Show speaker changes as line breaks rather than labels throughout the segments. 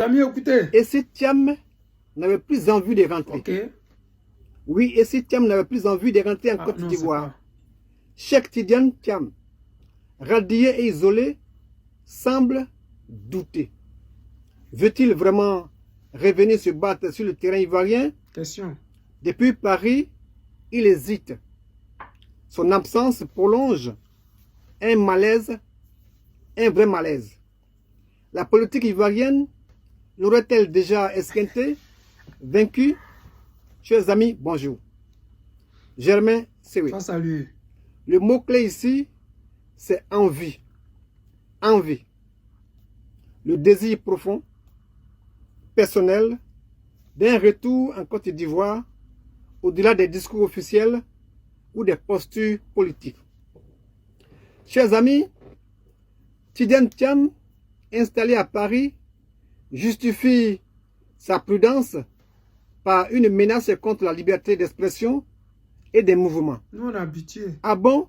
Amis, écoutez.
Et si Thiam n'avait plus envie de rentrer.
Ok.
Oui, et si Thiam n'avait plus envie de rentrer en Côte d'Ivoire. Cheikh Tidiane Thiam, radié et isolé, semble douter. Veut-il vraiment revenir se battre sur le terrain ivoirien?
Question.
Depuis Paris, il hésite. Son absence prolonge un malaise, un vrai malaise. La politique ivoirienne l'aurait-elle déjà esquinté, vaincu? Chers amis, bonjour. Germain Sewe.
Face à lui.
Le mot-clé ici, c'est envie. Envie. Le désir profond, personnel, d'un retour en Côte d'Ivoire, au-delà des discours officiels ou des postures politiques. Chers amis, Tidiane Thiam, installé à Paris, justifie sa prudence par une menace contre la liberté d'expression et des mouvements.
Nous, on est habitués.
Ah bon?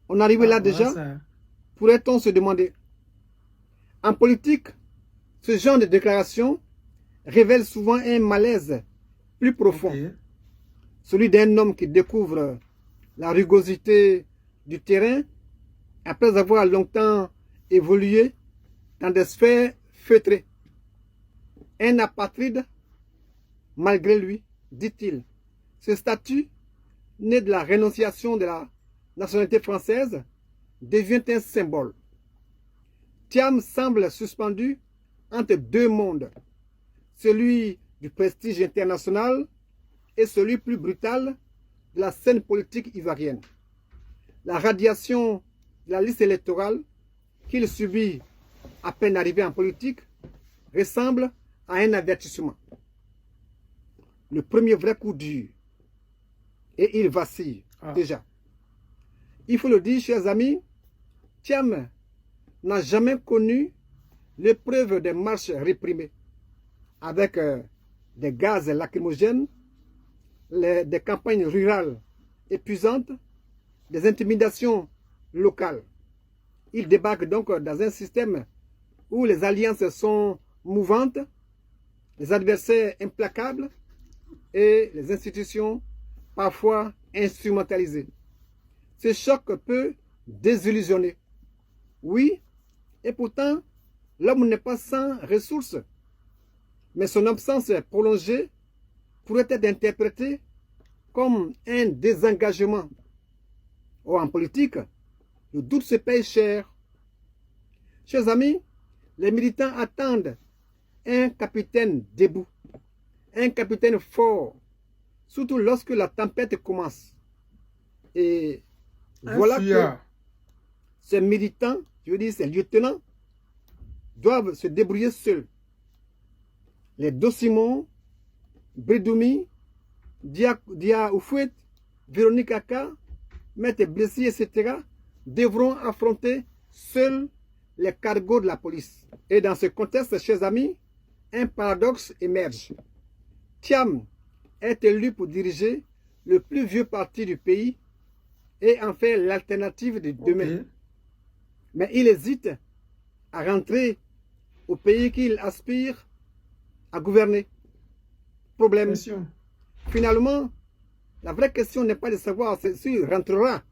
On arrive là déjà? Pourrait-on se demander? En politique, ce genre de déclaration révèle souvent un malaise plus profond. Celui d'un homme qui découvre la rugosité du terrain après avoir longtemps évolué dans des sphères feutrées. Un apatride, malgré lui, dit-il. Ce statut, né de la rénonciation de la nationalité française, devient un symbole. Thiam semble suspendu entre deux mondes, celui du prestige international et celui plus brutal de la scène politique ivoirienne. La radiation de la liste électorale qu'il subit à peine arrivé en politique ressemble à un avertissement. Le premier vrai coup dur, et il vacille déjà. Il faut le dire, chers amis, Thiam n'a jamais connu l'épreuve des marches réprimées, avec des gaz lacrymogènes, des campagnes rurales épuisantes, des intimidations locales. Il débarque donc dans un système où les alliances sont mouvantes, les adversaires implacables et les institutions parfois instrumentalisées. Ce choc peut désillusionner. Oui, et pourtant, l'homme n'est pas sans ressources, mais son absence prolongée pourrait être interprétée comme un désengagement. Or, en politique, le doute se paye cher. Chers amis, les militants attendent un capitaine debout, un capitaine fort, surtout lorsque la tempête commence. Et voilà que ces militants, je veux dire ces lieutenants, doivent se débrouiller seuls. Les Dossimon, Bridoumi, Dia Oufouet, Véronique Aka, Maître Blessy, etc. devront affronter seuls les cargos de la police. Et dans ce contexte, chers amis, un paradoxe émerge. Thiam est élu pour diriger le plus vieux parti du pays et en faire l'alternative de demain. Mais il hésite à rentrer au pays qu'il aspire à gouverner. Problème. Finalement, la vraie question n'est pas de savoir s'il rentrera,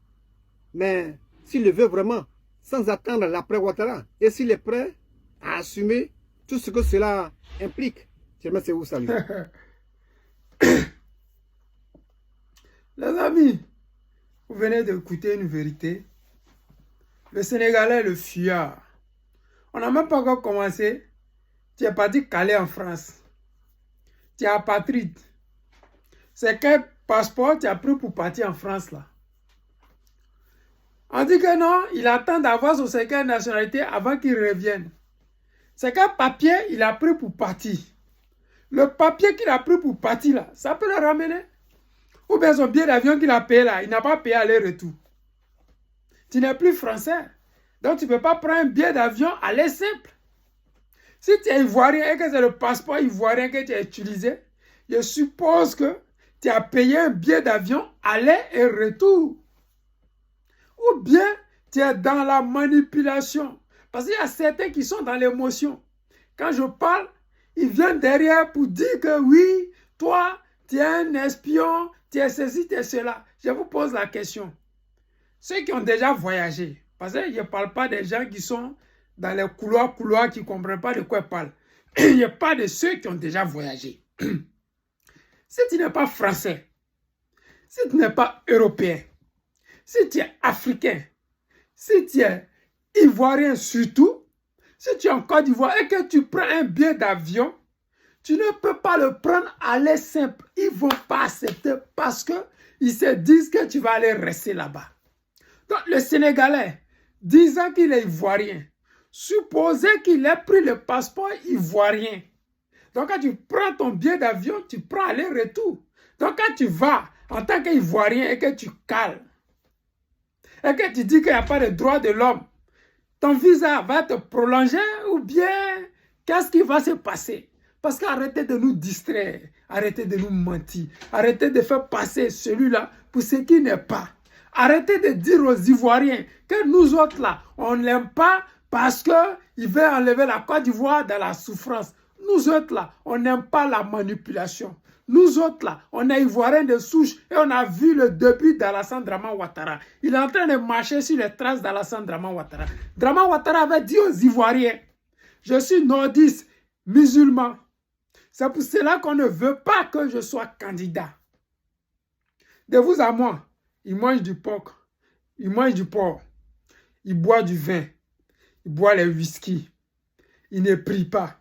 mais s'il le veut vraiment, sans attendre l'après Ouattara, et s'il est prêt à assumer tout ce que cela implique. Germain Sewe, salut.
Les amis, vous venez d'écouter une vérité. Le Sénégalais, le fuyard. On n'a même pas encore commencé. Tu es parti caler en France. Tu es apatride. C'est quel passeport tu as pris pour partir en France là? On dit que non, il attend d'avoir son certificat de nationalité avant qu'il revienne. C'est quel papier il a pris pour partir? Le papier qu'il a pris pour partir là, ça peut le ramener. Ou bien son billet d'avion qu'il a payé là, il n'a pas payé aller-retour. Tu n'es plus français. Donc tu ne peux pas prendre un billet d'avion aller simple. Si tu es ivoirien et que c'est le passeport ivoirien que tu as utilisé, je suppose que tu as payé un billet d'avion aller et retour. Ou bien tu es dans la manipulation. Parce qu'il y a certains qui sont dans l'émotion. Quand je parle, ils viennent derrière pour dire que oui, toi, tu es un espion, tu es ceci, tu es cela. Je vous pose la question. Ceux qui ont déjà voyagé, parce que je ne parle pas des gens qui sont dans les couloirs qui ne comprennent pas de quoi ils parlent. Il n'y a pas de ceux qui ont déjà voyagé. Si tu n'es pas français, si tu n'es pas européen, si tu es africain, si tu es ivoirien surtout, si tu es en Côte d'Ivoire et que tu prends un billet d'avion, tu ne peux pas le prendre à l'aise simple. Ils ne vont pas accepter parce qu'ils se disent que tu vas aller rester là-bas. Donc le Sénégalais, disant qu'il est ivoirien, supposé qu'il ait pris le passeport ivoirien. Donc quand tu prends ton billet d'avion, tu prends aller-retour. Donc quand tu vas en tant qu'Ivoirien et que tu cales, et que tu dis qu'il n'y a pas de droit de l'homme, ton visa va te prolonger ou bien qu'est-ce qui va se passer? Parce qu'arrêtez de nous distraire, arrêtez de nous mentir, arrêtez de faire passer celui-là pour ce qui n'est pas. Arrêtez de dire aux Ivoiriens que nous autres là, on ne l'aime pas parce qu'il veut enlever la Côte d'Ivoire dans la souffrance. Nous autres là, on n'aime pas la manipulation. Nous autres là, on est Ivoiriens de souche et on a vu le début d'Alassane Draman Ouattara. Il est en train de marcher sur les traces d'Alassane Draman Ouattara. Draman Ouattara avait dit aux Ivoiriens, je suis nordiste, musulman. C'est pour cela qu'on ne veut pas que je sois candidat. De vous à moi, il mange du porc, il mange du porc, il boit du vin, il boit les whisky, il ne prie pas.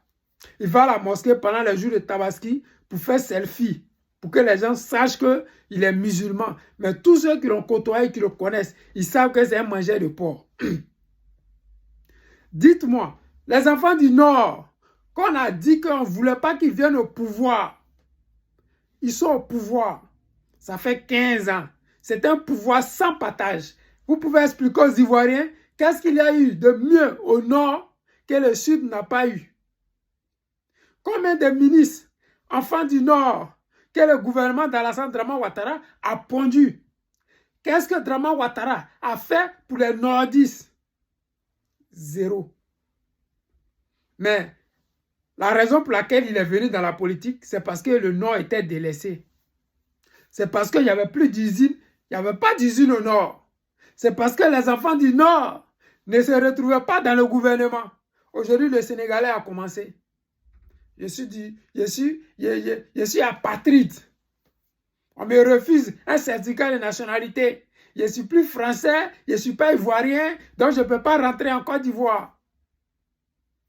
Il va à la mosquée pendant les jours de Tabaski pour faire selfie, pour que les gens sachent qu'il est musulman. Mais tous ceux qui l'ont côtoyé, qui le connaissent, ils savent que c'est un mangeur de porc. Dites-moi, les enfants du Nord, qu'on a dit qu'on ne voulait pas qu'ils viennent au pouvoir, ils sont au pouvoir. Ça fait 15 ans. C'est un pouvoir sans partage. Vous pouvez expliquer aux Ivoiriens qu'est-ce qu'il y a eu de mieux au Nord que le Sud n'a pas eu. Combien de ministres, enfants du Nord, que le gouvernement d'Alassane Draman Ouattara a pondu? Qu'est-ce que Draman Ouattara a fait pour les nordistes? Zéro. Mais la raison pour laquelle il est venu dans la politique, c'est parce que le Nord était délaissé. C'est parce qu'il n'y avait plus d'usine, il n'y avait pas d'usine au Nord. C'est parce que les enfants du Nord ne se retrouvaient pas dans le gouvernement. Aujourd'hui, le Sénégalais a commencé. Je suis apatride. On me refuse un certificat de nationalité. Je ne suis plus français, je ne suis pas ivoirien, donc je ne peux pas rentrer en Côte d'Ivoire.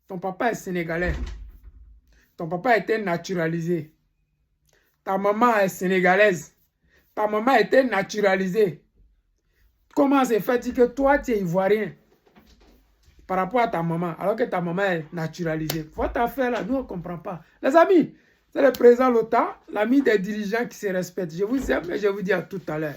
Ton papa est sénégalais. Ton papa a été naturalisé. Ta maman est sénégalaise. Ta maman a été naturalisée. Comment c'est fait que toi, tu es ivoirien par rapport à ta maman, alors que ta maman est naturalisée? Votre affaire là, nous on ne comprend pas. Les amis, c'est le président Lota, l'ami des dirigeants qui se respectent. Je vous aime et je vous dis à tout à l'heure.